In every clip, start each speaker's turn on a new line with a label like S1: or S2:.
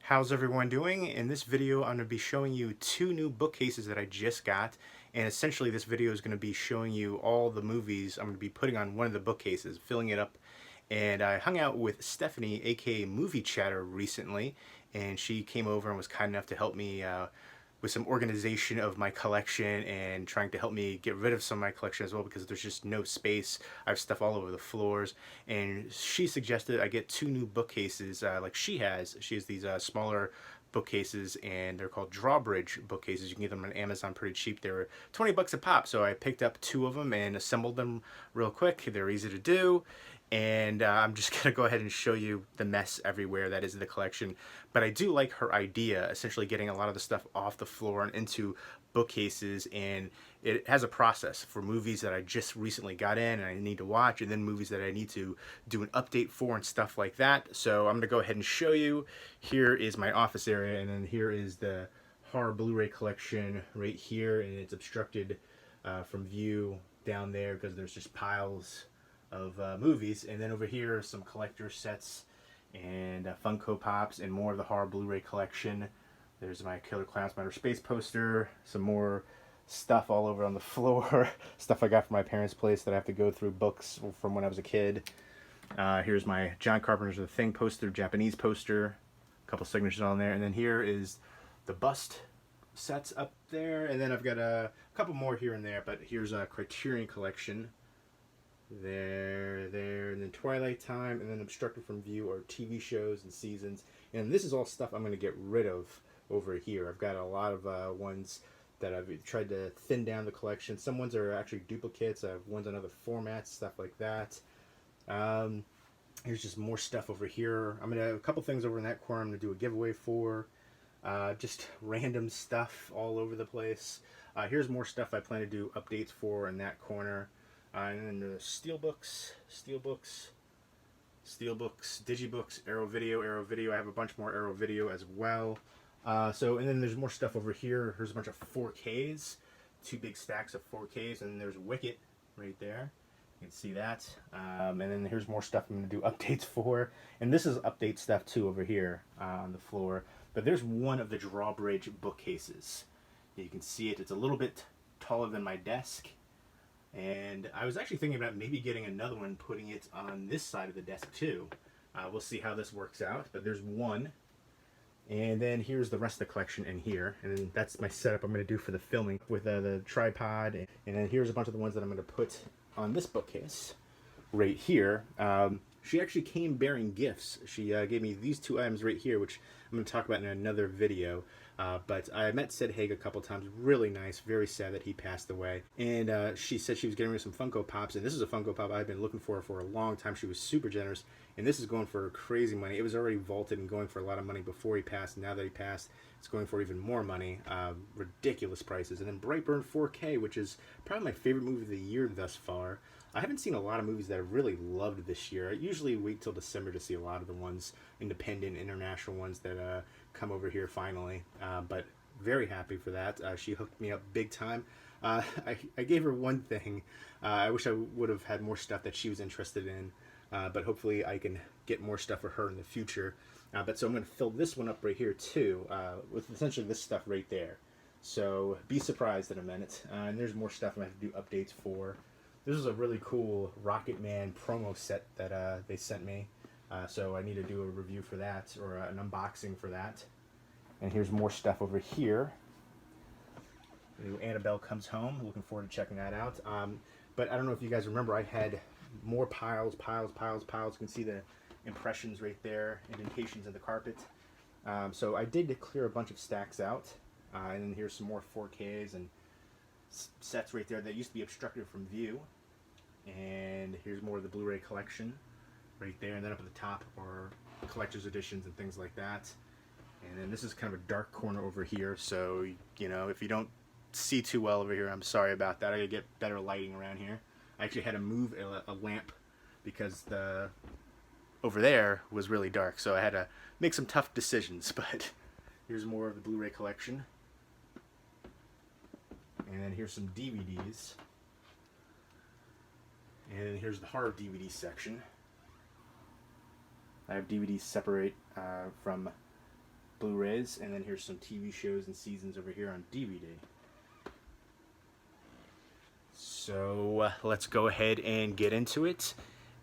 S1: How's everyone doing? In this video, I'm going to be showing you two new bookcases that I just got. And essentially, this video is going to be showing you all the movies I'm going to be putting on one of the bookcases, filling it up. And I hung out with Stephanie, aka Movie Chatter, recently. And she came over and was kind enough to help me with some organization of my collection and trying to help me get rid of some of my collection as well, because there's just no space. I have stuff all over the floors, and she suggested I get two new bookcases like she has. She has these smaller bookcases, and they're called drawbridge bookcases. You can get them on Amazon pretty cheap. They were 20 bucks a pop, so I picked up two of them and assembled them real quick. They're easy to do, and I'm just gonna go ahead and show you the mess everywhere that is the collection. But I do like her idea, essentially getting a lot of the stuff off the floor and into bookcases, and it has a process for movies that I just recently got in and I need to watch, and then movies that I need to do an update for and stuff like that. So I'm gonna go ahead and show you. Here is my office area, and then here is the horror Blu-ray collection right here, and it's obstructed from view down there because there's just piles of movies. And then over here are some collector sets and Funko Pops and more of the horror Blu-ray collection. There's my Killer Clowns from Outer Space poster, some more stuff all over on the floor, stuff I got from my parents' place that I have to go through, books from when I was a kid. Here's my John Carpenter's The Thing poster, Japanese poster, a couple signatures on there, and then here is the bust sets up there, and then I've got a couple more here and there, but here's a Criterion collection. There, and then Twilight Time, and then Obstructed from View are TV shows and seasons. And this is all stuff I'm going to get rid of over here. I've got a lot of ones that I've tried to thin down the collection. Some ones are actually duplicates. I have ones on other formats, stuff like that. Here's just more stuff over here. I'm going to have a couple things over in that corner I'm going to do a giveaway for. Just random stuff all over the place. Here's more stuff I plan to do updates for in that corner. And then the Steelbooks, Digibooks, Arrow Video. I have a bunch more Arrow Video as well. And then there's more stuff over here. Here's a bunch of 4Ks, two big stacks of 4Ks, and then there's Wicket right there. You can see that. And then here's more stuff I'm going to do updates for. And this is update stuff too over here on the floor. But there's one of the drawbridge bookcases. You can see it. It's a little bit taller than my desk. And I was actually thinking about maybe getting another one, putting it on this side of the desk too. We'll see how this works out, but there's one. And then here's the rest of the collection in here. And then that's my setup I'm going to do for the filming with the tripod. And then here's a bunch of the ones that I'm going to put on this bookcase right here. She actually came bearing gifts. She gave me these two items right here, which I'm going to talk about in another video. But I met Sid Haig a couple times. Really nice. Very sad that he passed away. And she said she was getting rid of some Funko Pops. And this is a Funko Pop I've been looking for a long time. She was super generous. And this is going for crazy money. It was already vaulted and going for a lot of money before he passed. And now that he passed, it's going for even more money. Ridiculous prices. And then Brightburn 4K, which is probably my favorite movie of the year thus far. I haven't seen a lot of movies that I've really loved this year. I usually wait till December to see a lot of the ones, independent, international ones that come over here finally. But very happy for that. She hooked me up big time. I gave her one thing. I wish I would have had more stuff that she was interested in. But hopefully I can get more stuff for her in the future. So I'm going to fill this one up right here too, with essentially this stuff right there. So be surprised in a minute. And there's more stuff I'm going to have to do updates for. This is a really cool Rocket Man promo set that they sent me. So I need to do a review for that, or an unboxing for that. And here's more stuff over here. New Annabelle Comes Home. Looking forward to checking that out. But I don't know if you guys remember, I had more piles. You can see the impressions right there, indentations in the carpet. So I did clear a bunch of stacks out. And then here's some more 4Ks and sets right there that used to be obstructed from view. And here's more of the Blu-ray collection right there, and then up at the top are collector's editions and things like that. And then this is kind of a dark corner over here, so you know, if you don't see too well over here, I'm sorry about that. I gotta get better lighting around here. I actually had to move a lamp because the over there was really dark, so I had to make some tough decisions. But here's more of the Blu-ray collection. And then here's some DVDs. And here's the horror DVD section. I have DVDs separate from Blu-rays, and then here's some TV shows and seasons over here on DVD. So let's go ahead and get into it,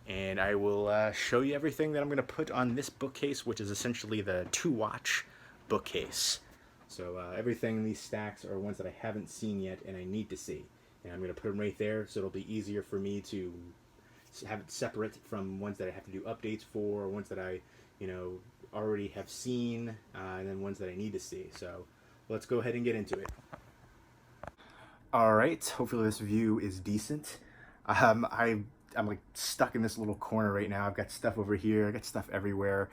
S1: and I will show you everything that I'm going to put on this bookcase, which is essentially the to-watch bookcase. So everything in these stacks are ones that I haven't seen yet and I need to see. And I'm going to put them right there so it'll be easier for me to have it separate from ones that I have to do updates for, ones that I, already have seen, and then ones that I need to see. So let's go ahead and get into it. All right, hopefully this view is decent. I'm like stuck in this little corner right now. I've got stuff over here, I got stuff everywhere.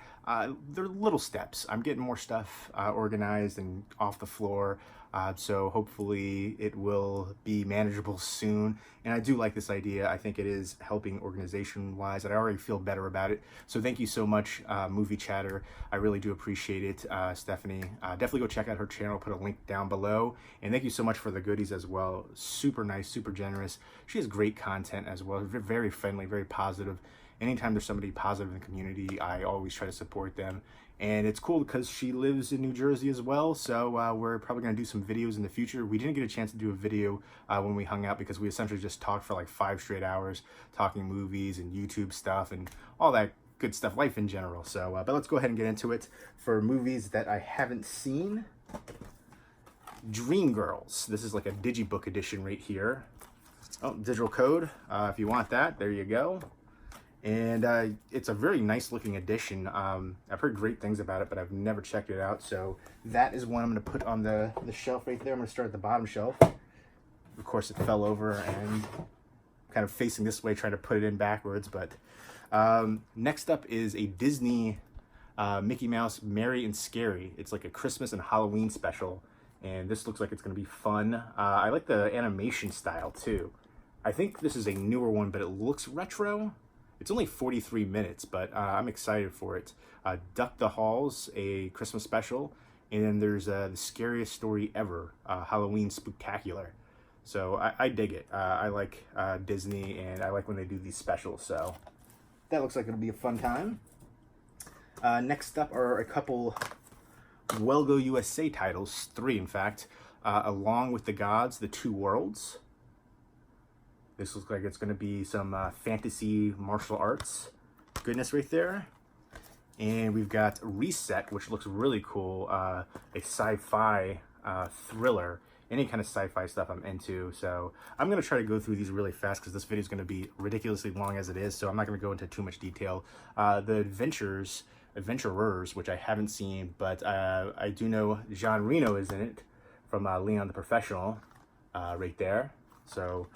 S1: They're little steps. I'm getting more stuff organized and off the floor. So hopefully it will be manageable soon. And I do like this idea. I think it is helping organization-wise, and I already feel better about it. So thank you so much, Movie Chatter. I really do appreciate it, Stephanie. Definitely go check out her channel. Put a link down below. And thank you so much for the goodies as well. Super nice, super generous. She has great content as well. Very friendly, very positive. Anytime there's somebody positive in the community, I always try to support them. And it's cool because she lives in New Jersey as well, so we're probably going to do some videos in the future. We didn't get a chance to do a video when we hung out because we essentially just talked for like 5 straight hours, talking movies and YouTube stuff and all that good stuff, life in general. So, but let's go ahead and get into it. For movies that I haven't seen, Dreamgirls. This is like a digibook edition right here. Oh, digital code, if you want that, there you go. And it's a very nice looking edition. I've heard great things about it, but I've never checked it out. So that is one I'm going to put on the shelf right there. I'm going to start at the bottom shelf. Of course, it fell over and kind of facing this way, trying to put it in backwards. But next up is a Disney Mickey Mouse Merry and Scary. It's like a Christmas and Halloween special. And this looks like it's going to be fun. I like the animation style too. I think this is a newer one, but it looks retro. It's only 43 minutes, but I'm excited for it. Duck the Halls, a Christmas special. And then there's The Scariest Story Ever, Halloween Spooktacular. So I dig it. I like Disney, and I like when they do these specials. So that looks like it'll be a fun time. Next up are a couple Well Go USA titles, 3 in fact. Along with the Gods, The Two Worlds. This looks like it's going to be some fantasy martial arts goodness right there. And we've got Reset, which looks really cool. A sci-fi thriller. Any kind of sci-fi stuff I'm into. So I'm going to try to go through these really fast because this video is going to be ridiculously long as it is. So I'm not going to go into too much detail. The Adventurers, which I haven't seen, but I do know Jean Reno is in it from Leon the Professional right there. So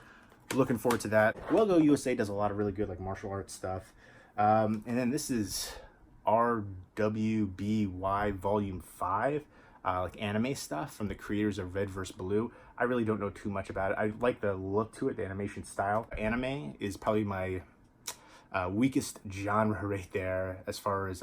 S1: looking forward to that. Well Go USA does a lot of really good like martial arts stuff. And then this is RWBY Volume 5, like anime stuff from the creators of Red vs. Blue. I really don't know too much about it. I like the look to it, the animation style. Anime is probably my weakest genre right there as far as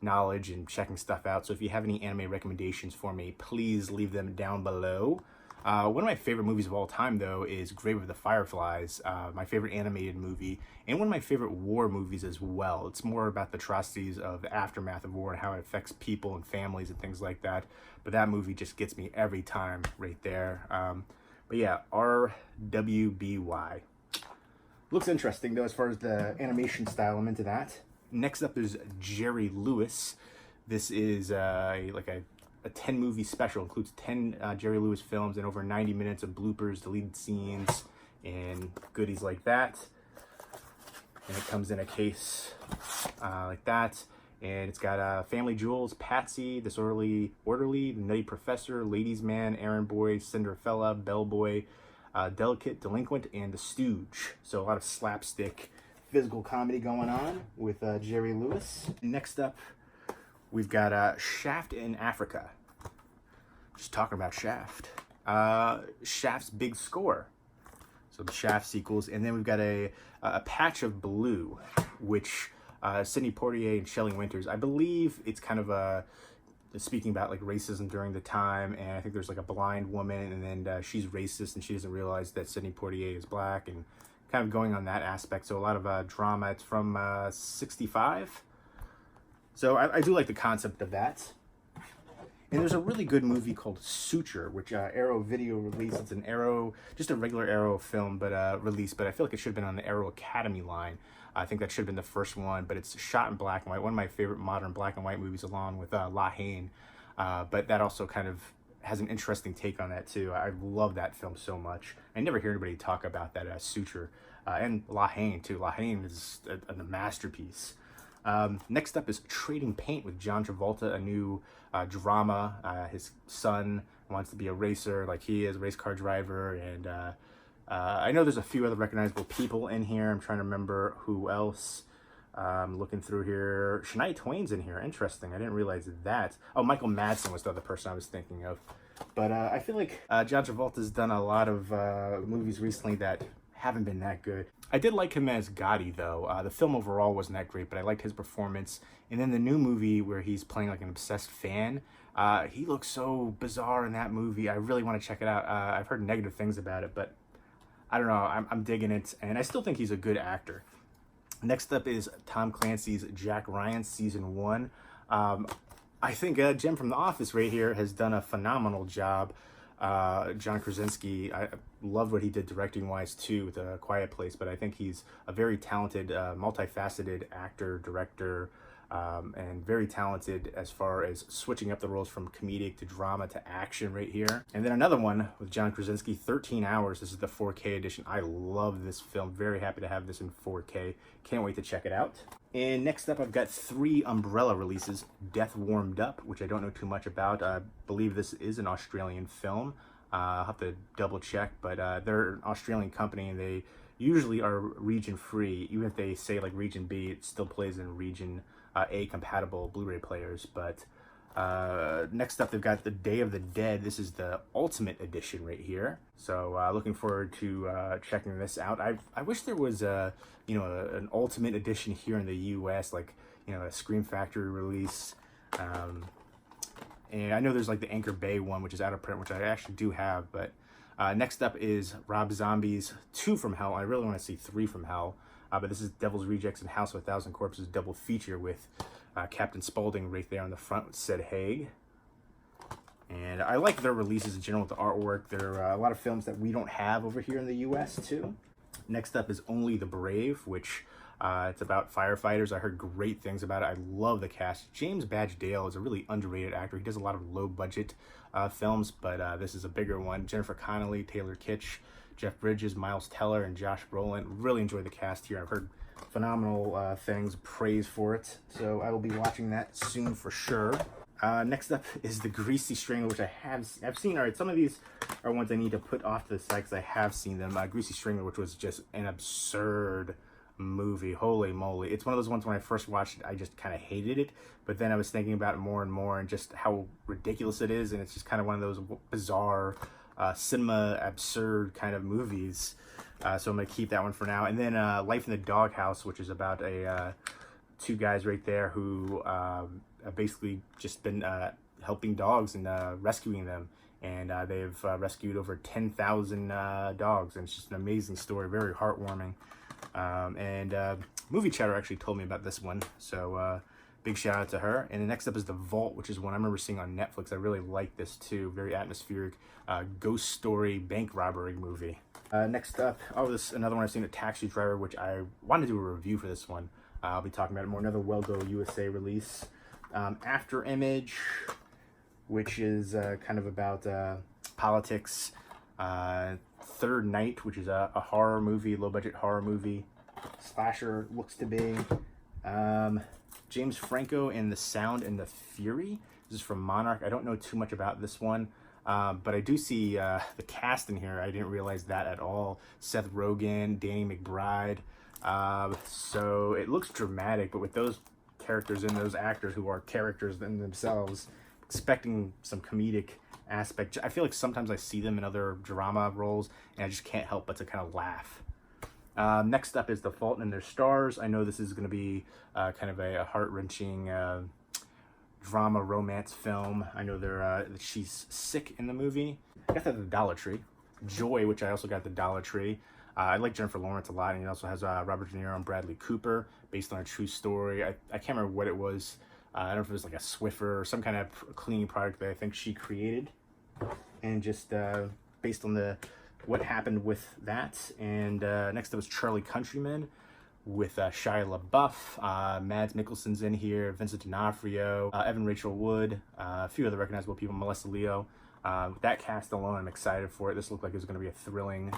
S1: knowledge and checking stuff out. So if you have any anime recommendations for me, please leave them down below. One of my favorite movies of all time, though, is Grave of the Fireflies, my favorite animated movie, and one of my favorite war movies as well. It's more about the atrocities of the aftermath of war and how it affects people and families and things like that. But that movie just gets me every time right there. But yeah, RWBY. Looks interesting, though, as far as the animation style. I'm into that. Next up is Jerry Lewis. This is like a 10-movie special. Includes 10 Jerry Lewis films and over 90 minutes of bloopers, deleted scenes, and goodies like that. And it comes in a case like that. And it's got Family Jewels, Patsy, Disorderly, Orderly, The Nutty Professor, Ladies Man, Errand Boy, Cinderfella, Bellboy, Delicate, Delinquent, and The Stooge. So a lot of slapstick physical comedy going on with Jerry Lewis. Next up, we've got Shaft in Africa. Just talking about Shaft. Shaft's Big Score. So the Shaft sequels. And then we've got a Patch of Blue, which Sidney Poitier and Shelley Winters. I believe it's kind of speaking about like racism during the time. And I think there's like a blind woman, and then she's racist and she doesn't realize that Sidney Poitier is black, and kind of going on that aspect. So a lot of drama. It's from 65. So I do like the concept of that. And there's a really good movie called Suture, which Arrow Video released. It's an Arrow, just a regular Arrow film, but released. But I feel like it should have been on the Arrow Academy line. I think that should have been the first one, but it's shot in black and white. One of my favorite modern black and white movies, along with La Haine. But that also kind of has an interesting take on that too. I love that film so much. I never hear anybody talk about that Suture. And La Haine too. La Haine is a masterpiece. Next up is Trading Paint with John Travolta, a new drama. His son wants to be a racer like he is, a race car driver, and I know there's a few other recognizable people in here. I'm trying to remember who else. Looking through here, Shania Twain's in here. Interesting. I didn't realize that. Oh, Michael Madsen was the other person I was thinking of. But I feel like John Travolta's done a lot of movies recently that haven't been that good. I did like him as Gotti, though. The film overall wasn't that great, but I liked his performance. And then the new movie where he's playing like an obsessed fan, he looks so bizarre in that movie. I really want to check it out. I've heard negative things about it, but I don't know. I'm digging it, and I still think he's a good actor. Next up is Tom Clancy's Jack Ryan Season 1. I think Jim from The Office right here has done a phenomenal job. John Krasinski, I loved what he did directing-wise too with A Quiet Place, but I think he's a very talented, multifaceted actor, director, and very talented as far as switching up the roles from comedic to drama to action right here. And then another one with John Krasinski, 13 Hours. This is the 4K edition. I love this film. Very happy to have this in 4K. Can't wait to check it out. And next up, I've got 3 Umbrella releases. Death Warmed Up, which I don't know too much about. I believe this is an Australian film. I'll have to double check, but they're an Australian company, and they usually are region free. Even if they say like region B, it still plays in region A compatible Blu-ray players. But next up, they've got the Day of the Dead. This is the Ultimate Edition right here. So looking forward to checking this out. I wish there was an Ultimate Edition here in the U.S., like a Scream Factory release. And I know there's like the Anchor Bay one, which is out of print, which I actually do have. But next up is Rob Zombie's 2 from Hell. I really want to see 3 from Hell. But this is Devil's Rejects and House of a Thousand Corpses double feature with Captain Spaulding right there on the front with Sid Haig. And I like their releases in general with the artwork. There are a lot of films that we don't have over here in the U.S. too. Next up is Only the Brave, which it's about firefighters. I heard great things about it. I love the cast. James Badge Dale is a really underrated actor. He does a lot of low-budget films, but this is a bigger one. Jennifer Connelly, Taylor Kitsch, Jeff Bridges, Miles Teller, and Josh Brolin. Really enjoyed the cast here. I've heard phenomenal things, praise for it. So I will be watching that soon for sure. Next up is The Greasy Strangler, which I've seen. All right, some of these are ones I need to put off to the side because I have seen them. Greasy Strangler, which was just an absurd movie. Holy moly. It's one of those ones when I first watched it, I just kind of hated it. But then I was thinking about it more and more and just how ridiculous it is. And it's just kind of one of those bizarre, cinema absurd kind of movies. So I'm going to keep that one for now. And then Life in the Doghouse, which is about two guys right there who have basically just been helping dogs and rescuing them. And they've rescued over 10,000 dogs. And it's just an amazing story, very heartwarming. And Movie Chatter actually told me about this one. So big shout out to her. And the next up is The Vault, which is one I remember seeing on Netflix. I really like this too. Very atmospheric ghost story bank robbery movie. Next up, this another one I've seen, A Taxi Driver, which I wanted to do a review for this one. I'll be talking about it more. Another Well Go USA release. After Image, which is kind of about politics. Third Night, which is a horror movie, low-budget horror movie. Slasher looks to be. James Franco and The Sound and the Fury. This is from Monarch. I don't know too much about this one, but I do see the cast in here. I didn't realize that at all. Seth Rogen, Danny McBride. So it looks dramatic, but with those characters and those actors who are characters in themselves, expecting some comedic aspect. I feel like sometimes I see them in other drama roles and I just can't help but to kind of laugh. Next up is The Fault in Their Stars. I know this is going to be kind of a heart-wrenching drama romance film. I know she's sick in the movie. I got that at the Dollar Tree. Joy, which I also got at the Dollar Tree. I like Jennifer Lawrence a lot, and it also has Robert De Niro and Bradley Cooper, based on a true story. I can't remember what it was. I don't know if it was like a Swiffer or some kind of cleaning product that I think she created. And just based on what happened with that. And next up was Charlie Countryman with Shia LaBeouf. Mads Mikkelsen's in here, Vincent D'Onofrio, Evan Rachel Wood, a few other recognizable people, Melissa Leo. With that cast alone, I'm excited for it. This looked like it was going to be a thrilling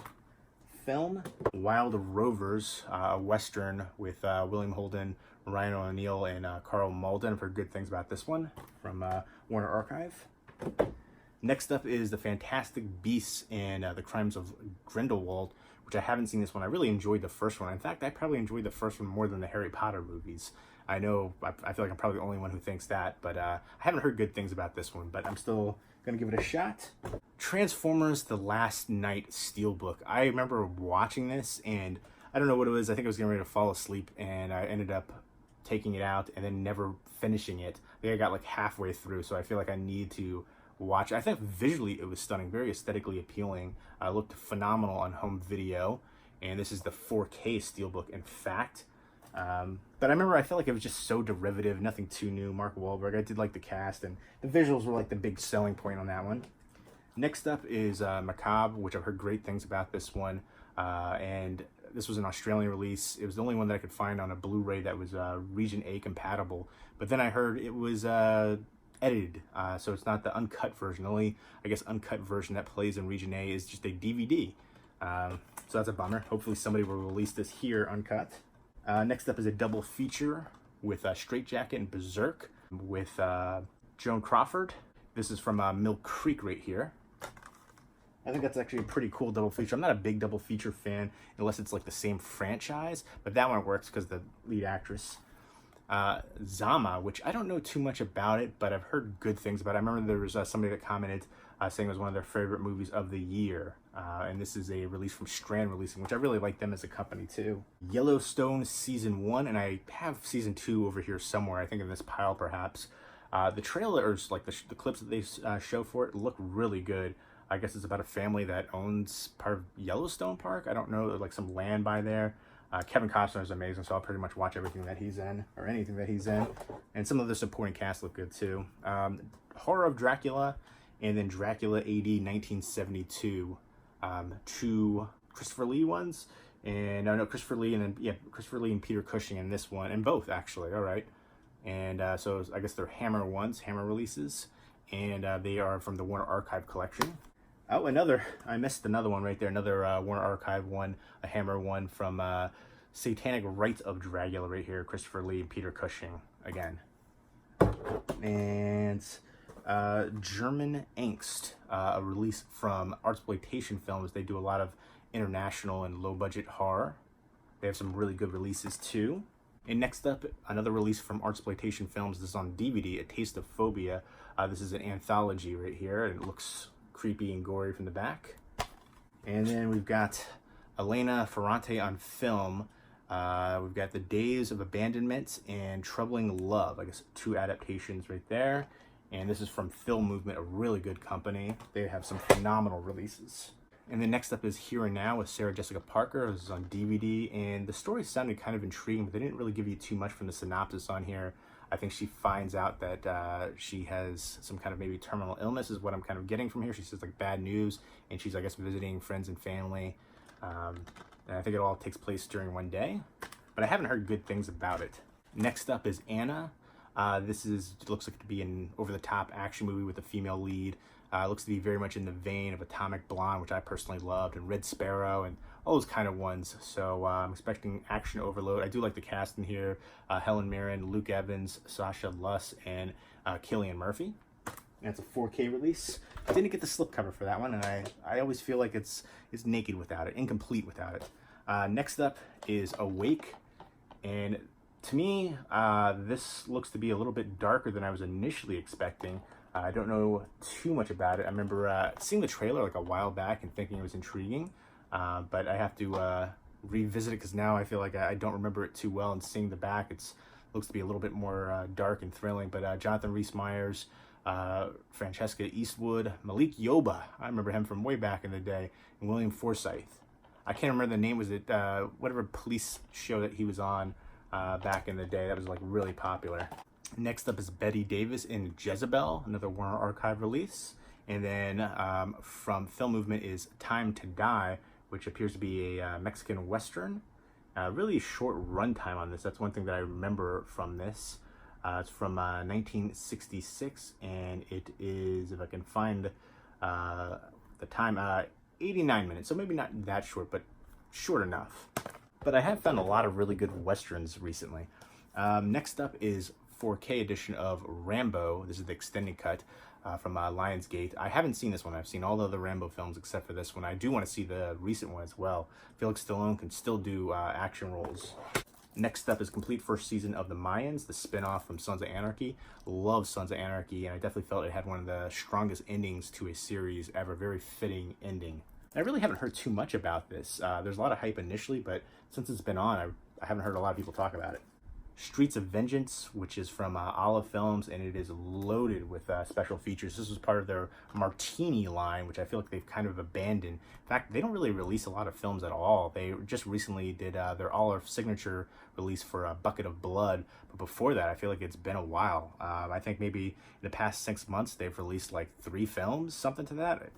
S1: film. Wild Rovers, a Western with William Holden, Ryan O'Neal, and Carl Malden. I've heard good things about this one from Warner Archive. Next up is The Fantastic Beasts and the Crimes of Grindelwald, which I haven't seen this one. I really enjoyed the first one. In fact, I probably enjoyed the first one more than the Harry Potter movies. I know, I feel like I'm probably the only one who thinks that, but I haven't heard good things about this one, but I'm still gonna give it a shot. Transformers: The Last Night Steelbook. I remember watching this, and I don't know what it was. I think I was getting ready to fall asleep, and I ended up taking it out and then never finishing it. I think I got like halfway through, so I feel like I need to watch it. I think visually it was stunning, very aesthetically appealing. Looked phenomenal on home video, and this is the 4K Steelbook, in fact. But I remember I felt like it was just so derivative, nothing too new. Mark Wahlberg, I did like the cast, and the visuals were like the big selling point on that one. Next up is Macabre, which I've heard great things about this one, and this was an Australian release. It was the only one that I could find on a Blu-ray that was Region A compatible, but then I heard it was edited, so it's not the uncut version. The only, I guess, uncut version that plays in Region A is just a DVD. So that's a bummer. Hopefully somebody will release this here uncut. Next up is a double feature with Straight Jacket and Berserk with Joan Crawford. This is from Mill Creek right here. I think that's actually a pretty cool double feature. I'm not a big double feature fan unless it's like the same franchise, but that one works because the lead actress. Zama, which I don't know too much about it, but I've heard good things about it. I remember there was somebody that commented saying it was one of their favorite movies of the year, and this is a release from Strand Releasing, which I really like them as a company too. Yellowstone Season 1, and I have Season 2 over here somewhere, I think in this pile perhaps. The trailers, like the clips that they show for it, look really good. I guess it's about a family that owns part of Yellowstone Park. I don't know, like some land by there. Kevin Costner is amazing, so I'll pretty much watch everything that he's in, or anything that he's in. And some of the supporting cast look good too. Horror of Dracula, and then Dracula AD 1972. Two Christopher Lee ones, and no, Christopher Lee, and then Christopher Lee and Peter Cushing in this one, and both actually. All right, and so I guess they're Hammer ones, Hammer releases, and they are from the Warner Archive collection. Oh, I missed another one right there. Another Warner Archive one, a Hammer one from Satanic Rites of Dracula right here. Christopher Lee and Peter Cushing again. And German Angst, a release from Artsploitation Films. They do a lot of international and low-budget horror. They have some really good releases too. And next up, another release from Artsploitation Films. This is on DVD, A Taste of Phobia. This is an anthology right here, and it looks creepy and gory from the back. And then we've got Elena Ferrante on film. We've got The Days of Abandonment and Troubling Love. I guess two adaptations right there. And this is from Film Movement, a really good company. They have some phenomenal releases. And then next up is Here and Now with Sarah Jessica Parker. This is on DVD, and the story sounded kind of intriguing, but they didn't really give you too much from the synopsis on here. I think she finds out that she has some kind of maybe terminal illness is what I'm kind of getting from here. She says like bad news, and she's, I guess, visiting friends and family. And I think it all takes place during one day, but I haven't heard good things about it. Next up is Anna. This looks like to be an over-the-top action movie with a female lead. Looks to be very much in the vein of Atomic Blonde, which I personally loved, and Red Sparrow, and all those kind of ones. So I'm expecting action overload. I do like the cast in here. Helen Mirren, Luke Evans, Sasha Luss, and Cillian Murphy. And it's a 4K release. I didn't get the slipcover for that one, and I always feel like it's naked without it, incomplete without it. Next up is Awake, and to me, this looks to be a little bit darker than I was initially expecting. I don't know too much about it. I remember seeing the trailer like a while back and thinking it was intriguing, but I have to revisit it because now I feel like I don't remember it too well, and seeing the back, it looks to be a little bit more dark and thrilling. But Jonathan Rhys-Meyers, Francesca Eastwood, Malik Yoba, I remember him from way back in the day, and William Forsythe. I can't remember the name. Was it whatever police show that he was on back in the day that was like really popular. Next up is Betty Davis in Jezebel, another Warner Archive release. And then from Film Movement is Time to Die, which appears to be a Mexican Western. Really short runtime on this. That's one thing that I remember from this. It's from 1966, and it is, if I can find the time, 89 minutes. So maybe not that short, but short enough. But I have found a lot of really good Westerns recently. Next up is 4K edition of Rambo. This is the extended cut from Lionsgate. I haven't seen this one. I've seen all the other Rambo films except for this one. I do want to see the recent one as well. Felix Stallone can still do action roles. Next up is complete first season of The Mayans, the spin-off from Sons of Anarchy. Love Sons of Anarchy, and I definitely felt it had one of the strongest endings to a series ever. Very fitting ending. I really haven't heard too much about this. There's a lot of hype initially, but since it's been on, I haven't heard a lot of people talk about it. Streets of Vengeance, which is from Olive Films, and it is loaded with special features. This was part of their Martini line, which I feel like they've kind of abandoned. In fact, they don't really release a lot of films at all. They just recently did their Olive signature release for A Bucket of Blood, but before that, I feel like it's been a while. I think maybe in the past 6 months, they've released like 3 films, something to that.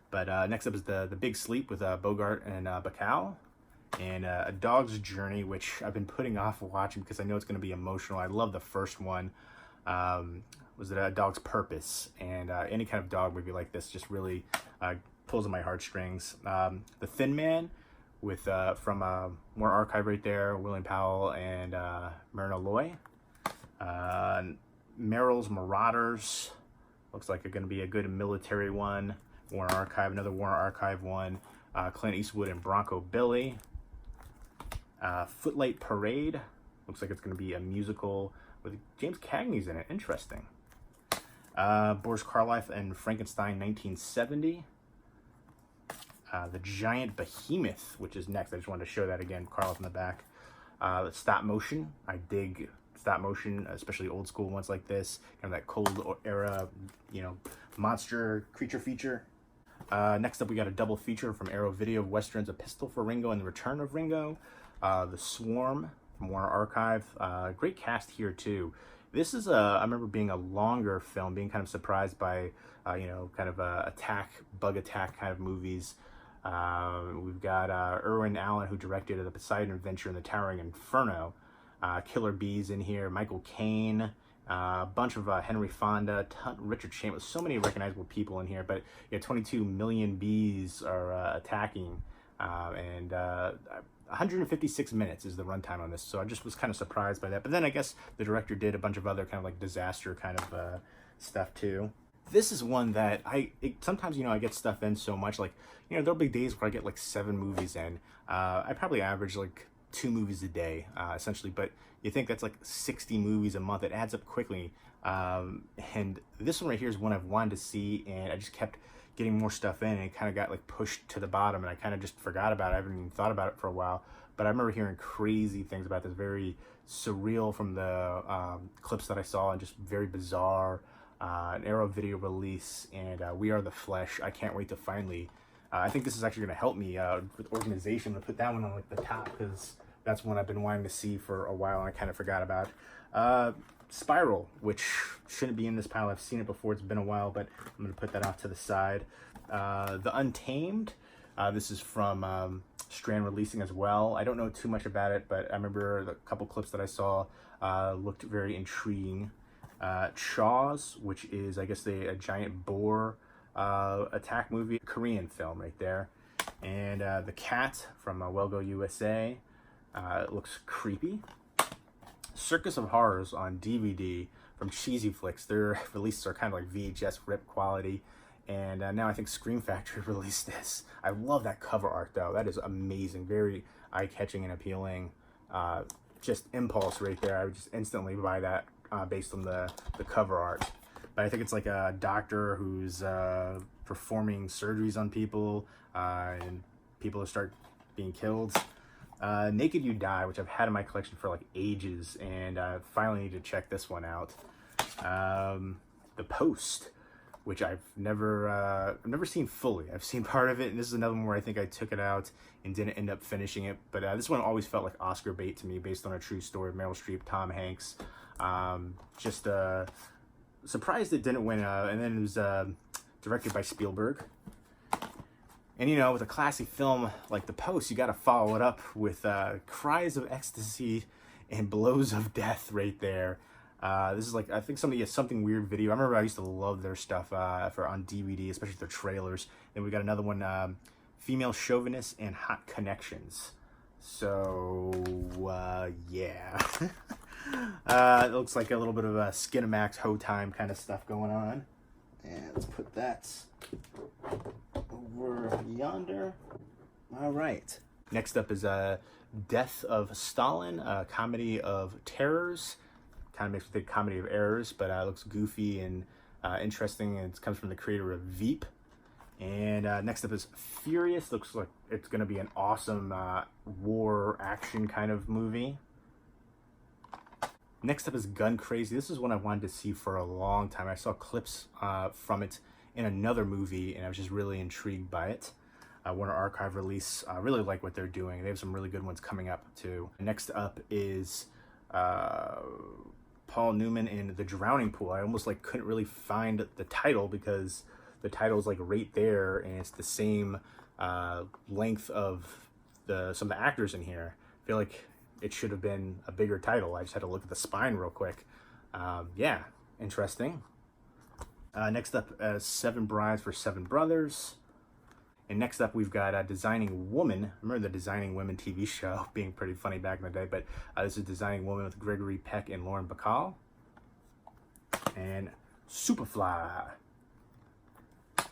S1: But next up is the Big Sleep with Bogart and Bacall. And A Dog's Journey, which I've been putting off watching because I know it's going to be emotional. I love the first one. Was it A Dog's Purpose? And any kind of dog movie like this just really pulls on my heartstrings. The Thin Man with from more archive right there, William Powell and Myrna Loy. Merrill's Marauders. Looks like it's going to be a good military one. Warner Archive, another Warner Archive one. Clint Eastwood and Bronco Billy. Footlight Parade. Looks like it's going to be a musical with James Cagney's in it. Interesting. Boris Karloff and Frankenstein 1970. The Giant Behemoth, which is next. I just wanted to show that again. Karloff in the back. The stop motion. I dig stop motion, especially old school ones like this. Kind of that cold era, monster creature feature. Next up, we got a double feature from Arrow Video, Westerns, A Pistol for Ringo and The Return of Ringo. The Swarm from Warner Archive. Great cast here too. This is I remember being a longer film, being kind of surprised by, kind of bug attack kind of movies. We've got Irwin Allen, who directed The Poseidon Adventure and The Towering Inferno. Killer Bees in here, Michael Caine. A bunch of Henry Fonda, Richard Chambers, so many recognizable people in here, but 22 million bees are attacking, and 156 minutes is the runtime on this, so I just was kind of surprised by that. But then I guess the director did a bunch of other kind of like disaster kind of stuff too. This is one that sometimes, I get stuff in so much, like, there'll be days where I get like 7 movies in. I probably average like 2 movies a day, essentially, but you think that's like 60 movies a month. It adds up quickly. And this one right here is one I've wanted to see, and I just kept getting more stuff in, and it kind of got like pushed to the bottom, and I kind of just forgot about it. I haven't even thought about it for a while, but I remember hearing crazy things about this, very surreal from the clips that I saw, and just very bizarre. An Arrow Video release, and We Are the Flesh. I can't wait to finally, I think this is actually going to help me with organization. I'm going to put that one on like the top, because that's one I've been wanting to see for a while, and I kind of forgot about. Spiral, which shouldn't be in this pile. I've seen it before. It's been a while, but I'm going to put that off to the side. The Untamed. This is from Strand Releasing as well. I don't know too much about it, but I remember the couple clips that I saw looked very intriguing. Chaws, which is, I guess, a giant boar attack movie. Korean film right there. And The Cat from Wellgo USA. It looks creepy. Circus of Horrors on DVD from Cheesy Flicks. Their releases are kind of like VHS rip quality. And now I think Scream Factory released this. I love that cover art, though. That is amazing. Very eye-catching and appealing. Just impulse right there. I would just instantly buy that based on the cover art. But I think it's like a doctor who's performing surgeries on people, and people start being killed. Naked You Die, which I've had in my collection for like ages, and I finally need to check this one out. The Post, which I've never seen fully. I've seen part of it, and this is another one where I think I took it out and didn't end up finishing it. But this one always felt like Oscar bait to me, based on a true story of Meryl Streep, Tom Hanks. Just surprised it didn't win. And then it was directed by Spielberg. And you know, with a classic film like The Post, you got to follow it up with cries of ecstasy and blows of death right there. This is like, I think Something Weird Video. I remember I used to love their stuff for on DVD, especially their trailers. And we got another one, Female Chauvinist and Hot Connections. So yeah. It looks like a little bit of a Skinamax Ho Time kind of stuff going on. And let's put that over yonder. All right. Next up is Death of Stalin, a comedy of terrors. Kind of makes me think comedy of errors, but it looks goofy and interesting. And it comes from the creator of Veep. And next up is Furious. Looks like it's going to be an awesome war action kind of movie. Next up is Gun Crazy. This is one I wanted to see for a long time. I saw clips from it in another movie, and I was just really intrigued by it. Warner Archive release. I really like what they're doing. They have some really good ones coming up too. Next up is Paul Newman in The Drowning Pool. I almost like couldn't really find the title because the title is like right there, and it's the same length of some of the actors in here. I feel like it should have been a bigger title. I just had to look at the spine real quick. Yeah, interesting. Next up, Seven Brides for Seven Brothers. And next up, we've got Designing Woman. I remember the Designing Women TV show being pretty funny back in the day, but this is Designing Woman with Gregory Peck and Lauren Bacall. And Superfly.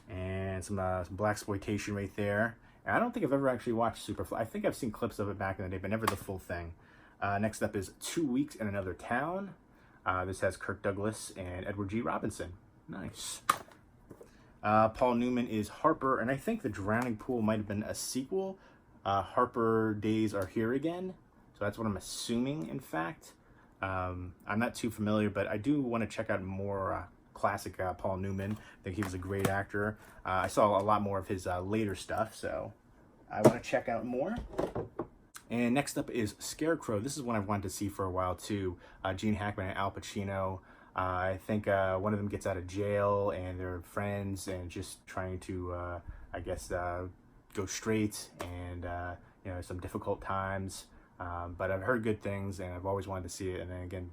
S1: And some blaxploitation right there. And I don't think I've ever actually watched Superfly. I think I've seen clips of it back in the day, but never the full thing. Next up is 2 Weeks in Another Town. This has Kirk Douglas and Edward G. Robinson. Nice. Paul Newman is Harper, and I think The Drowning Pool might have been a sequel. Harper Days Are Here Again. So that's what I'm assuming, in fact. I'm not too familiar, but I do want to check out more classic Paul Newman. I think he was a great actor. I saw a lot more of his later stuff, so I want to check out more. And next up is Scarecrow. This is one I've wanted to see for a while too. Gene Hackman and Al Pacino. I think one of them gets out of jail and they're friends and just trying to, I guess, go straight and, you know, some difficult times. But I've heard good things and I've always wanted to see it. And then again,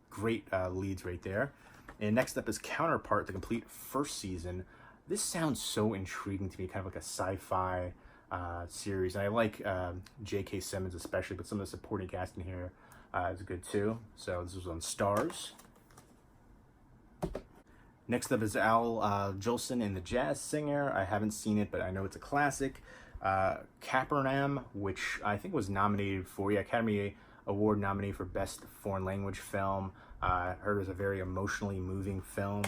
S1: great leads right there. And next up is Counterpart, the complete first season. This sounds so intriguing to me, kind of like a sci-fi series. And I like J.K. Simmons especially, but some of the supporting cast in here is good too. So this was on Stars. Next up is Al Jolson in The Jazz Singer. I haven't seen it, but I know it's a classic. Capernaum, which I think was nominated for the Academy Award nominee for Best Foreign Language Film. I heard it was a very emotionally moving film.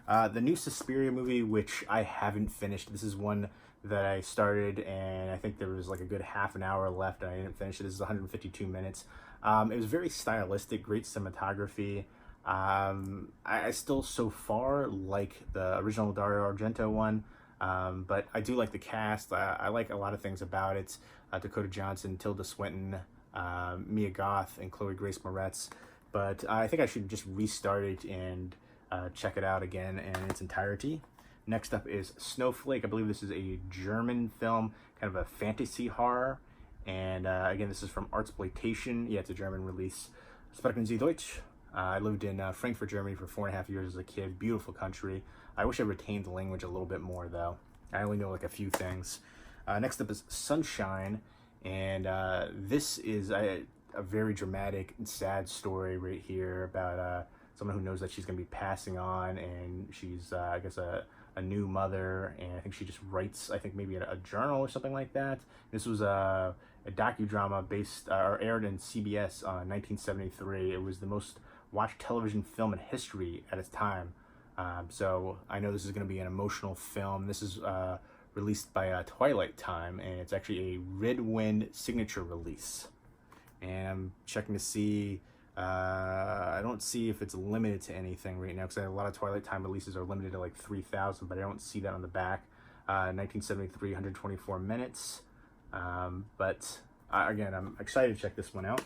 S1: The new Suspiria movie, which I haven't finished. This is one that I started, and I think there was like a good half an hour left, and I didn't finish it. This is 152 minutes. It was very stylistic, great cinematography. I still so far like the original Dario Argento one, but I do like the cast. I like a lot of things about it. Dakota Johnson, Tilda Swinton, Mia Goth, and Chloe Grace Moretz. But I think I should just restart it and check it out again in its entirety. Next up is Snowflake. I believe this is a German film, kind of a fantasy horror. And again, this is from Artsploitation. Yeah, it's a German release. Sprechen Sie Deutsch? I lived in Frankfurt, Germany for 4.5 years as a kid. Beautiful country. I wish I retained the language a little bit more, though. I only know like a few things. Next up is Sunshine. And this is a very dramatic and sad story right here about someone who knows that she's going to be passing on, and she's, I guess, a new mother, and I think she just writes, I think maybe a journal or something like that. This was a docudrama based, or aired in CBS in 1973. It was the most watched television film in history at its time. So I know this is going to be an emotional film. This is released by Twilight Time, and it's actually a Red Wind signature release. And I'm checking to see, I don't see if it's limited to anything right now, because a lot of Twilight Time releases are limited to like 3,000, but I don't see that on the back. 1973, 124 minutes. But again, I'm excited to check this one out.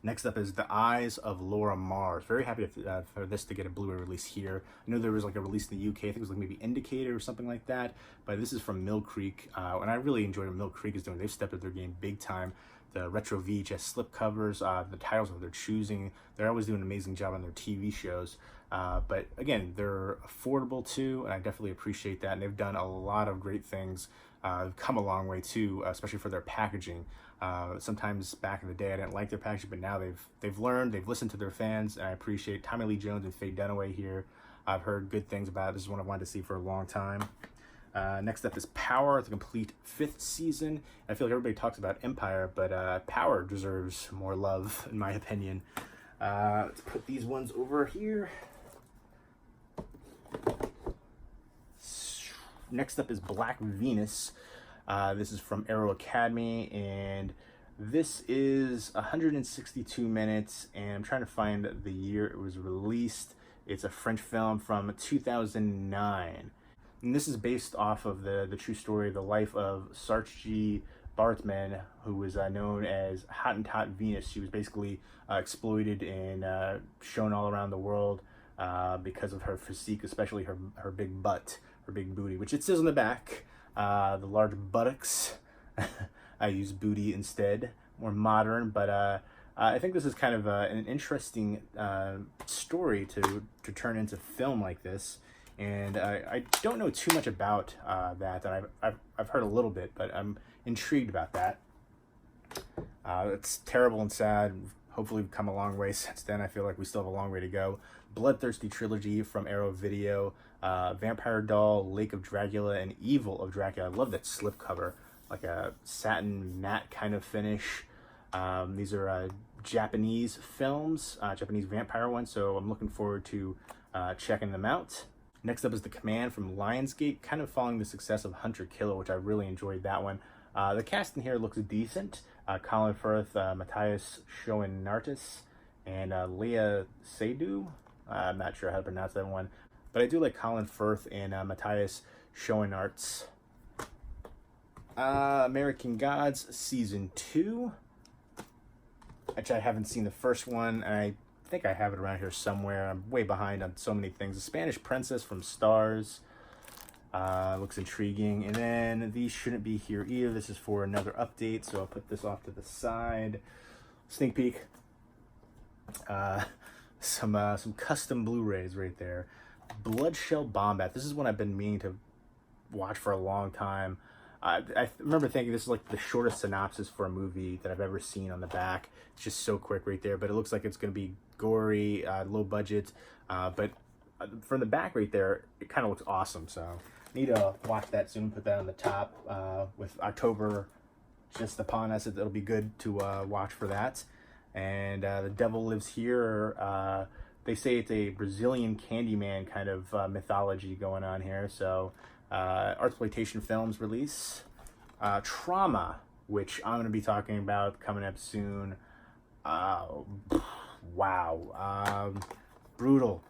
S1: Next up is The Eyes of Laura Mars. Very happy for this to get a Blu-ray release here. I know there was like a release in the UK. I think it was like maybe Indicator or something like that. But this is from Mill Creek, and I really enjoy what Mill Creek is doing. They've stepped up their game big time. The retro VHS slipcovers, the titles that they're choosing. They're always doing an amazing job on their TV shows. But again, they're affordable too, and I definitely appreciate that. And they've done a lot of great things. They've come a long way too, especially for their packaging. Sometimes back in the day I didn't like their packaging, but now they've learned, they've listened to their fans, and I appreciate Tommy Lee Jones and Faye Dunaway here. I've heard good things about it. This is one I've wanted to see for a long time. Next up is Power, the complete 5th season. I feel like everybody talks about Empire, but Power deserves more love, in my opinion. Let's put these ones over here. Next up is Black Venus. This is from Arrow Academy, and this is 162 minutes, and I'm trying to find the year it was released. It's a French film from 2009. And this is based off of the true story of the life of Saartjie Baartman, who was known as Hottentot Venus. She was basically exploited and shown all around the world because of her physique, especially her big butt, her big booty, which it says on the back, the large buttocks. I use booty instead, more modern, but I think this is kind of an interesting story to turn into film like this. And I don't know too much about that, and I've heard a little bit, but I'm intrigued about that. It's terrible and sad. Hopefully we've come a long way since then. I feel like we still have a long way to go. Bloodthirsty trilogy from Arrow Video, Vampire Doll, Lake of Dracula, and Evil of Dracula. I love that slipcover, like a satin matte kind of finish. These are Japanese films, Japanese vampire ones, so I'm looking forward to checking them out. Next up is The Command from Lionsgate, kind of following the success of Hunter Killer, which I really enjoyed that one. The cast in here looks decent. Colin Firth, Matthias Schoenaerts, and Leah Seydoux. I'm not sure how to pronounce that one, but I do like Colin Firth and Matthias Schoenaerts. American Gods Season 2, which I haven't seen the first one, and I think I have it around here somewhere. I'm way behind on so many things. The Spanish Princess from Stars. Looks intriguing. And then these shouldn't be here either. This is for another update, so I'll put this off to the side. Sneak peek. Some custom Blu-rays right there. Bloodshell Bombat. This is one I've been meaning to watch for a long time. I remember thinking this is like the shortest synopsis for a movie that I've ever seen on the back. It's just so quick right there, but it looks like it's going to be gory, low budget. But from the back right there, it kind of looks awesome. So need to watch that soon, put that on the top. With October just upon us, it'll be good to watch for that. And The Devil Lives Here. They say it's a Brazilian Candyman kind of mythology going on here. So Artsploitation Films release. Trauma, which I'm going to be talking about coming up soon. Wow. Brutal.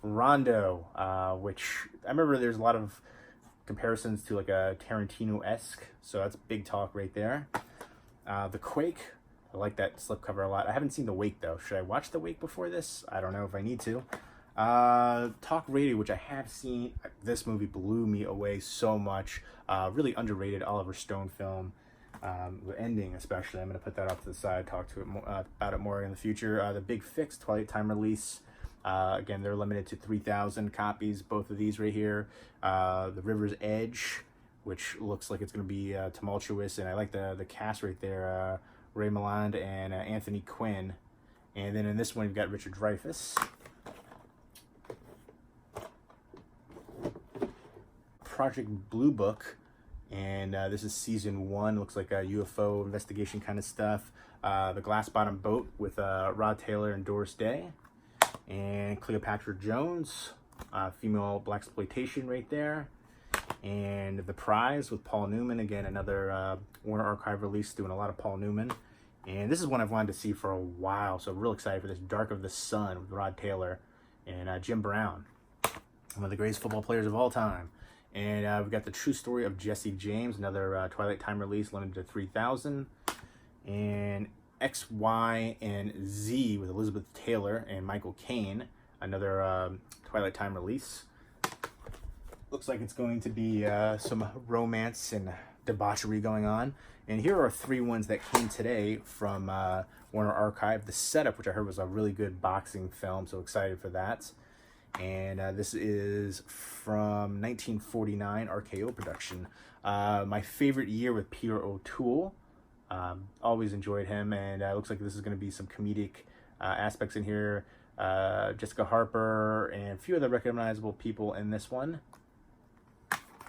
S1: Rondo, which I remember there's a lot of comparisons to like a Tarantino-esque, so that's big talk right there. The Quake, I like that slipcover a lot. I haven't seen The Wake though. Should I watch The Wake before this? I don't know if I need to. Talk Radio, which I have seen. This movie blew me away so much. Really underrated Oliver Stone film. The ending especially. I'm going to put that off to the side, talk to it about it more in the future. The Big Fix, Twilight Time release. Again, they're limited to 3,000 copies, both of these right here. The River's Edge, which looks like it's going to be tumultuous, and I like the cast right there. Ray Milland and Anthony Quinn. And then in this one, you've got Richard Dreyfuss. Project Blue Book, and this is season 1. Looks like a UFO investigation kind of stuff. The Glass Bottom Boat with Rod Taylor and Doris Day, and Cleopatra Jones, female blaxploitation right there, and The Prize with Paul Newman. Again, another Warner Archive release, doing a lot of Paul Newman. And this is one I've wanted to see for a while, so I'm real excited for this. Dark of the Sun with Rod Taylor and Jim Brown, one of the greatest football players of all time. And we've got The True Story of Jesse James, another Twilight Time release, limited to 3,000. And X, Y, and Z with Elizabeth Taylor and Michael Caine, another Twilight Time release. Looks like it's going to be some romance and debauchery going on. And here are 3 ones that came today from Warner Archive. The Setup, which I heard was a really good boxing film, so excited for that. And this is from 1949, RKO production. My favorite year with Peter O'Toole. Always enjoyed him, and it looks like this is going to be some comedic aspects in here. Jessica Harper and a few other recognizable people in this one.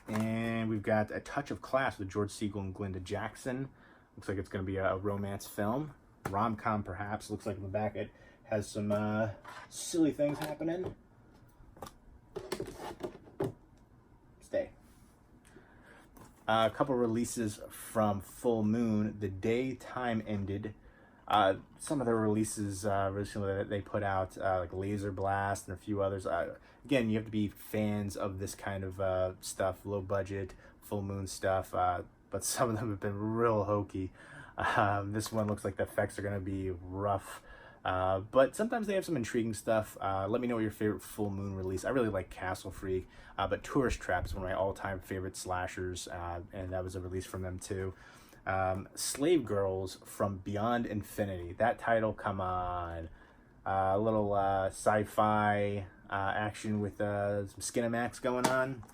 S1: And we've got A Touch of Class with George Segal and Glenda Jackson. Looks like it's going to be a romance film. Rom-com, perhaps. Looks like in the back it has some silly things happening. Stay. A couple releases from Full Moon. The Day Time Ended. Some of the releases recently that they put out, like Laser Blast and a few others. Again, you have to be fans of this kind of stuff, low budget, Full Moon stuff, but some of them have been real hokey. This one looks like the effects are going to be rough, but sometimes they have some intriguing stuff. Let me know what your favorite Full Moon release. I really like Castle Freak, but Tourist Trap is one of my all-time favorite slashers, and that was a release from them too. Slave Girls from Beyond Infinity. That title, come on. A little sci-fi action with some Skinamax going on.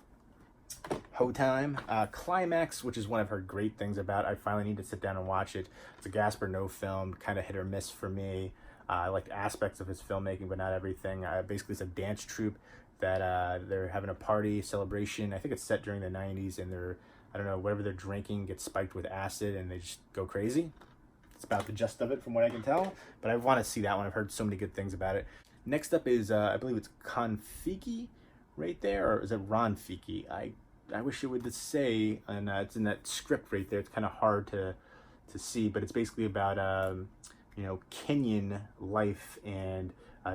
S1: Ho time. Climax, which is one I've heard great things about. I finally need to sit down and watch it. It's a Gaspar Noé film, kind of hit or miss for me. I liked aspects of his filmmaking, but not everything. Basically, it's a dance troupe that they're having a party celebration. I think it's set during the 90s, and I don't know, whatever they're drinking gets spiked with acid and they just go crazy. It's about the gist of it from what I can tell, but I want to see that one. I've heard so many good things about it. Next up is, I believe it's Konfiki right there, or is it Ronfiki? I wish it would just say, and it's in that script right there. It's kind of hard to see, but it's basically about, Kenyan life and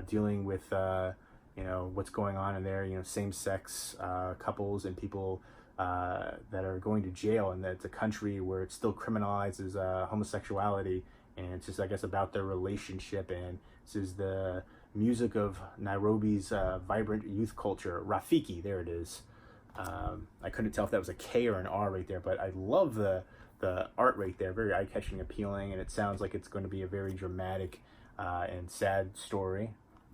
S1: dealing with, what's going on in there, same-sex couples and people that are going to jail, and that it's a country where it still criminalizes homosexuality, and it's just, I guess, about their relationship. And this is the music of Nairobi's vibrant youth culture. Rafiki, there it is. I couldn't tell if that was a K or an R right there, but I love the art right there. Very eye-catching, appealing, and it sounds like it's going to be a very dramatic and sad story.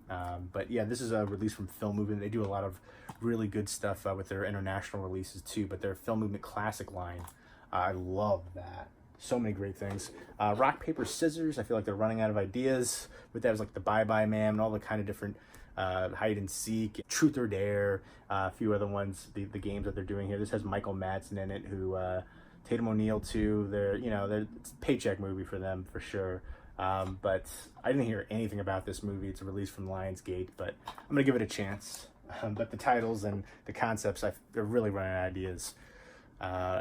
S1: But yeah, this is a release from Film Movement. They do a lot of really good stuff with their international releases too, but their Film Movement classic line, I love that. So many great things. Rock, Paper, Scissors, I feel like they're running out of ideas, but that was like the Bye Bye Man and all the kind of different hide and seek, Truth or Dare, a few other ones, the games that they're doing here. This has Michael Madsen in it, who Tatum O'Neal too. It's a paycheck movie for them for sure. But I didn't hear anything about this movie. It's a release from Lionsgate, but I'm gonna give it a chance. But the titles and the concepts, they're really running out of ideas.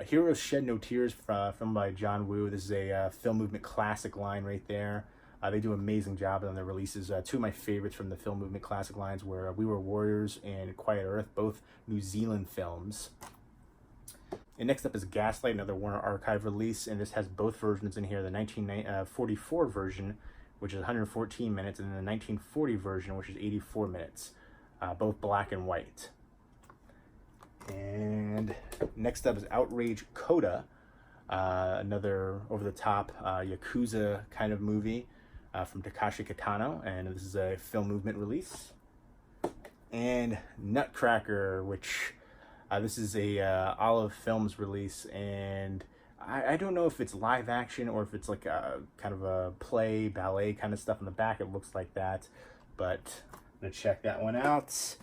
S1: Heroes Shed No Tears, filmed by John Woo. This is a Film Movement classic line right there. They do an amazing job on their releases. Two of my favorites from the Film Movement classic lines were We Were Warriors and Quiet Earth, both New Zealand films. And next up is Gaslight, another Warner Archive release, and this has both versions in here. The 1944 version, which is 114 minutes, and then the 1940 version, which is 84 minutes. Both black and white. And next up is Outrage Coda, another over-the-top Yakuza kind of movie from Takashi Kitano, and this is a Film Movement release. And Nutcracker, which this is a Olive Films release, and I don't know if it's live action or if it's like a kind of a play, ballet kind of stuff in the back. It looks like that, but I'm gonna check that one out.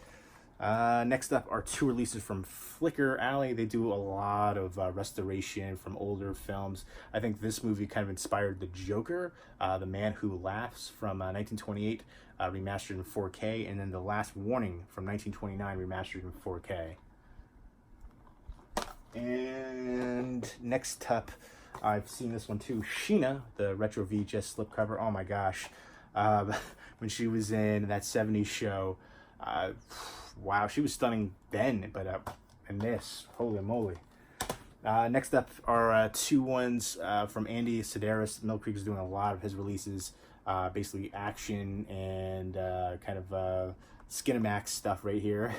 S1: Next up are 2 releases from Flicker Alley. They do a lot of restoration from older films. I think this movie kind of inspired The Joker, The Man Who Laughs from 1928, remastered in 4K, and then The Last Warning from 1929, remastered in 4K. And next up, I've seen this one too, Sheena, the retro VHS slipcover. Oh my gosh. When she was in that 70s show, wow, she was stunning then, but in this, holy moly. Next up are two ones from Andy Sedaris. Mill Creek is doing a lot of his releases, basically action and kind of Skinamax stuff right here.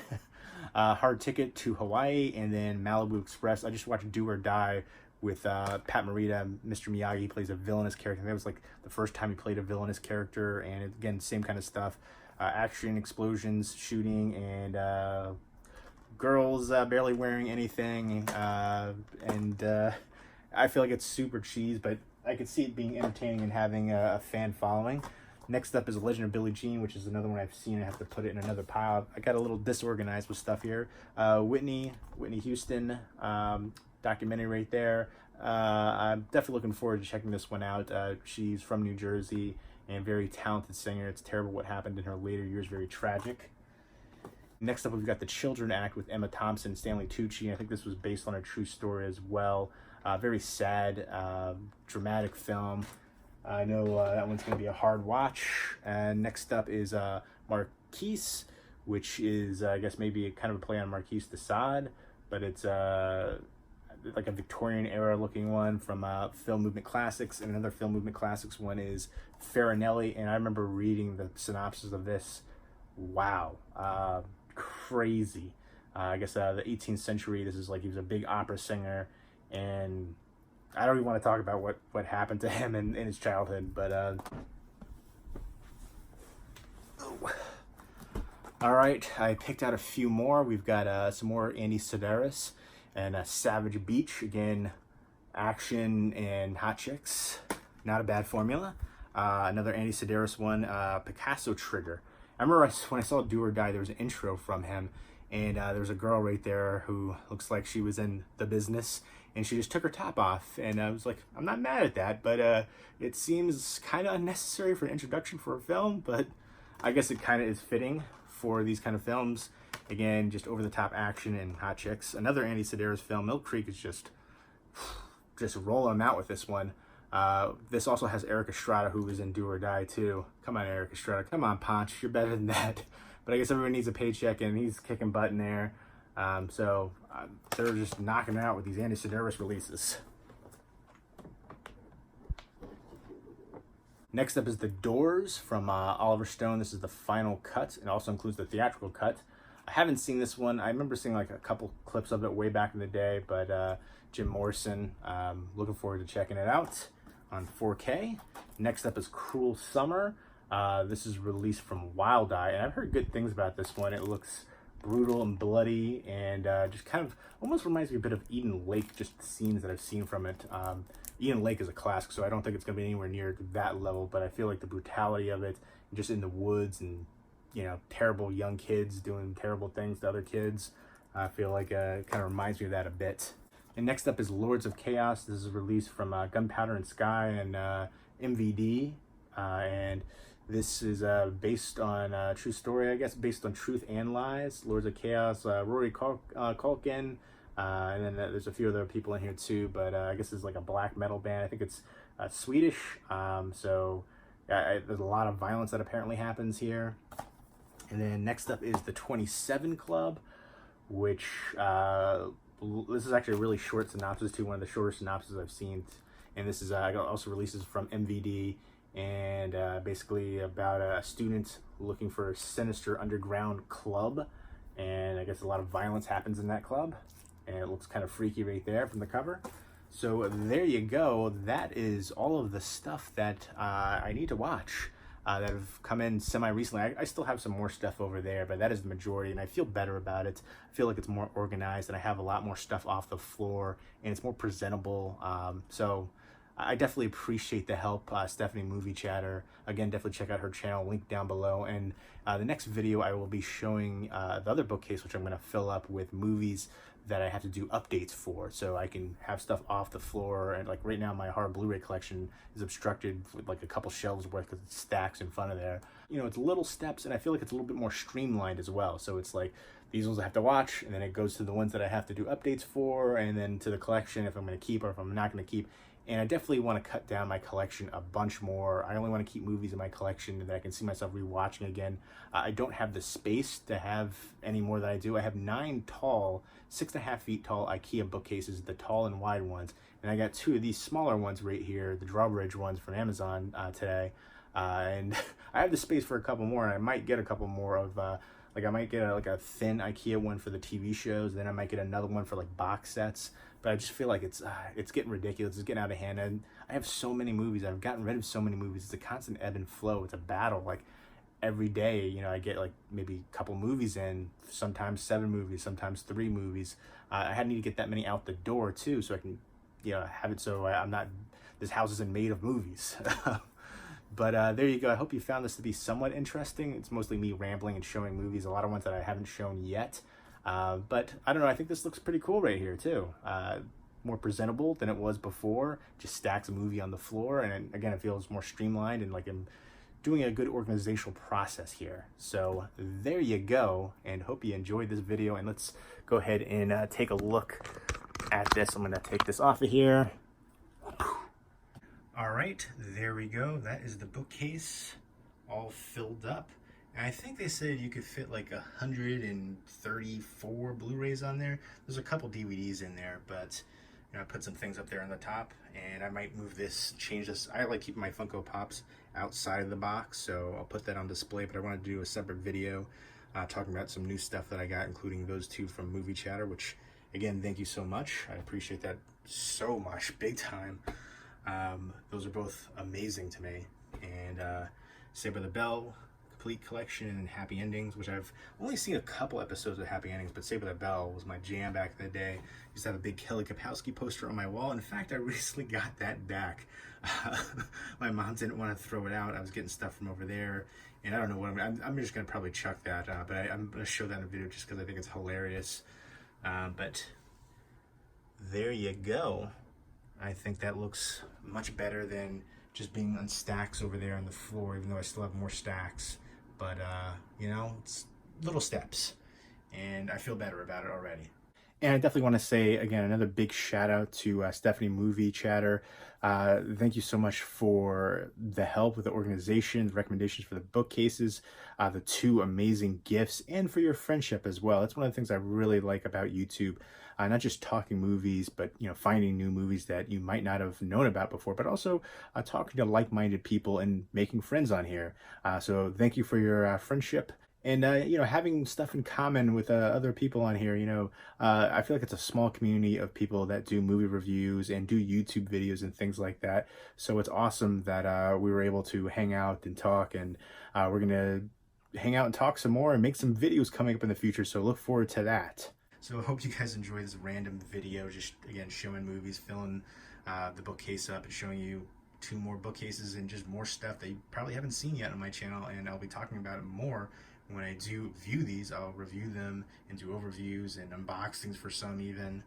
S1: Hard Ticket to Hawaii, and then Malibu Express. I just watched Do or Die with Pat Morita. Mr. Miyagi plays a villainous character. That was like the first time he played a villainous character, and again, same kind of stuff. Action, explosions, shooting, and girls barely wearing anything, and I feel like it's super cheese, but I could see it being entertaining and having a fan following. Next up is Legend of Billie Jean, which is another one I've seen. I have to put it in another pile. I got a little disorganized with stuff here. Whitney Houston documentary right there. I'm definitely looking forward to checking this one out. She's from New Jersey and very talented singer. It's terrible what happened in her later years, very tragic. Next up, we've got The Children Act with Emma Thompson and Stanley Tucci. I think this was based on a true story as well. Very sad, dramatic film. I know that one's going to be a hard watch. And next up is Marquise, which is, I guess, maybe kind of a play on Marquise de Sade, but it's like a Victorian era looking one from Film Movement Classics. And another Film Movement Classics one is Farinelli, and I remember reading the synopsis of this. Wow. Crazy. I guess the 18th century, this is like he was a big opera singer, and I don't even want to talk about what happened to him in his childhood, but all right, I picked out a few more. We've got some more Andy Sedaris and Savage Beach. Again, action and hot chicks. Not a bad formula. Another Andy Sedaris one, Picasso Trigger. I remember when I saw Do or Die, there was an intro from him, and there was a girl right there who looks like she was in the business, and she just took her top off, and I was like, I'm not mad at that, but it seems kind of unnecessary for an introduction for a film, but I guess it kind of is fitting for these kind of films. Again, just over-the-top action and hot chicks. Another Andy Sedaris film. Mill Creek is just rolling them out with this one. This also has Eric Estrada, who was in Do or Die too. Come on, Eric Estrada. Come on, Ponch. You're better than that. But I guess everyone needs a paycheck, and he's kicking butt in there. So they're just knocking it out with these Andy Sedaris releases. Next up is The Doors from Oliver Stone. This is the final cut. It also includes the theatrical cut. I haven't seen this one. I remember seeing like a couple clips of it way back in the day, but Jim Morrison, looking forward to checking it out on 4K. Next up is Cruel Summer. This is released from Wild Eye, and I've heard good things about this one. It looks brutal and bloody, and just kind of almost reminds me a bit of Eden Lake, just the scenes that I've seen from it. Eden Lake is a classic, so I don't think it's going to be anywhere near that level, but I feel like the brutality of it, just in the woods and, you know, terrible young kids doing terrible things to other kids, I feel like it kind of reminds me of that a bit. And next up is Lords of Chaos. This is released from Gunpowder and Sky and MVD, and this is based on true story, I guess, based on Truth and Lies. Lords of Chaos, Rory Culkin, and then there's a few other people in here too, but I guess it's like a black metal band. I think it's Swedish, so there's a lot of violence that apparently happens here. And then next up is the 27 Club, which this is actually a really short synopsis too, one of the shortest synopses I've seen. And this is also releases from MVD, and basically about a student looking for a sinister underground club, and I guess a lot of violence happens in that club, and it looks kind of freaky right there from the cover. So there you go. That is all of the stuff that I need to watch that have come in semi-recently. I still have some more stuff over there, but that is the majority, and I feel better about it. I feel like it's more organized, and I have a lot more stuff off the floor, and it's more presentable. So I definitely appreciate the help, Stephanie Movie Chatter. Again, definitely check out her channel, link down below. And the next video, I will be showing the other bookcase, which I'm going to fill up with movies that I have to do updates for, so I can have stuff off the floor. And like right now, my horror Blu-ray collection is obstructed with like a couple shelves worth because it stacks in front of there. You know, it's little steps, and I feel like it's a little bit more streamlined as well. So it's like these ones I have to watch, and then it goes to the ones that I have to do updates for, and then to the collection if I'm going to keep or if I'm not going to keep. And I definitely want to cut down my collection a bunch more. I only want to keep movies in my collection that I can see myself rewatching again. I don't have the space to have any more than I do. I have 9 tall, 6.5 feet tall IKEA bookcases, the tall and wide ones. And I got 2 of these smaller ones right here, the drawbridge ones from Amazon today. And I have the space for a couple more, and I might get a couple more of, like I might get like a thin IKEA one for the TV shows, then I might get another one for like box sets. But I just feel like it's getting ridiculous. It's getting out of hand. And I have so many movies. I've gotten rid of so many movies. It's a constant ebb and flow. It's a battle. Like every day, you know, I get like maybe a couple movies in, sometimes 7 movies, sometimes 3 movies. I need to get that many out the door too, so I can, you know, have it so I'm not, this house isn't made of movies. But there you go. I hope you found this to be somewhat interesting. It's mostly me rambling and showing movies, a lot of ones that I haven't shown yet. But I don't know, I think this looks pretty cool right here too. More presentable than it was before. Just stacks a movie on the floor, and again, it feels more streamlined and like I'm doing a good organizational process here. So there you go, and hope you enjoyed this video, and let's go ahead and take a look at this. I'm gonna take this off of here. All right, there we go. That is the bookcase all filled up. And I think they said you could fit like 134 Blu-rays on there. There's a couple DVDs in there, but you know, I put some things up there on the top, and I might move this, change this. I like keeping my Funko Pops outside of the box, so I'll put that on display, but I want to do a separate video talking about some new stuff that I got, including those 2 from Movie Chatter, which again, thank you so much. I appreciate that so much, big time. Those are both amazing to me. And Saved by the Bell complete collection and Happy Endings, which I've only seen a couple episodes of Happy Endings, but Saved by the Bell was my jam back in the day. I used to have a big Kelly Kapowski poster on my wall. In fact, I recently got that back. My mom didn't want to throw it out. I was getting stuff from over there, and I don't know what I'm just gonna probably chuck that, but I'm gonna show that in a video just because I think it's hilarious. But there you go. I think that looks much better than just being on stacks over there on the floor, even though I still have more stacks. But, you know, it's little steps, and I feel better about it already. And I definitely want to say, again, another big shout out to Stephanie Movie Chatter. Thank you so much for the help with the organization, the recommendations for the bookcases, the 2 amazing gifts, and for your friendship as well. That's one of the things I really like about YouTube. Not just talking movies, but you know, finding new movies that you might not have known about before, but also talking to like-minded people and making friends on here. So thank you for your friendship. And, you know, having stuff in common with other people on here, you know, I feel like it's a small community of people that do movie reviews and do YouTube videos and things like that. So it's awesome that we were able to hang out and talk, and we're going to hang out and talk some more and make some videos coming up in the future. So look forward to that. So I hope you guys enjoy this random video, just, again, showing movies, filling the bookcase up and showing you 2 more bookcases and just more stuff that you probably haven't seen yet on my channel, and I'll be talking about it more. When I do view these, I'll review them and do overviews and unboxings for some even.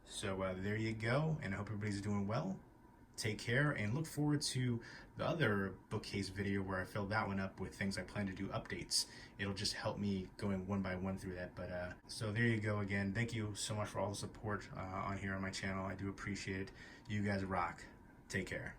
S1: So there you go, and I hope everybody's doing well. Take care, and look forward to the other bookcase video where I filled that one up with things I plan to do updates. It'll just help me going one by one through that. But so there you go again. Thank you so much for all the support on here on my channel. I do appreciate it. You guys rock. Take care.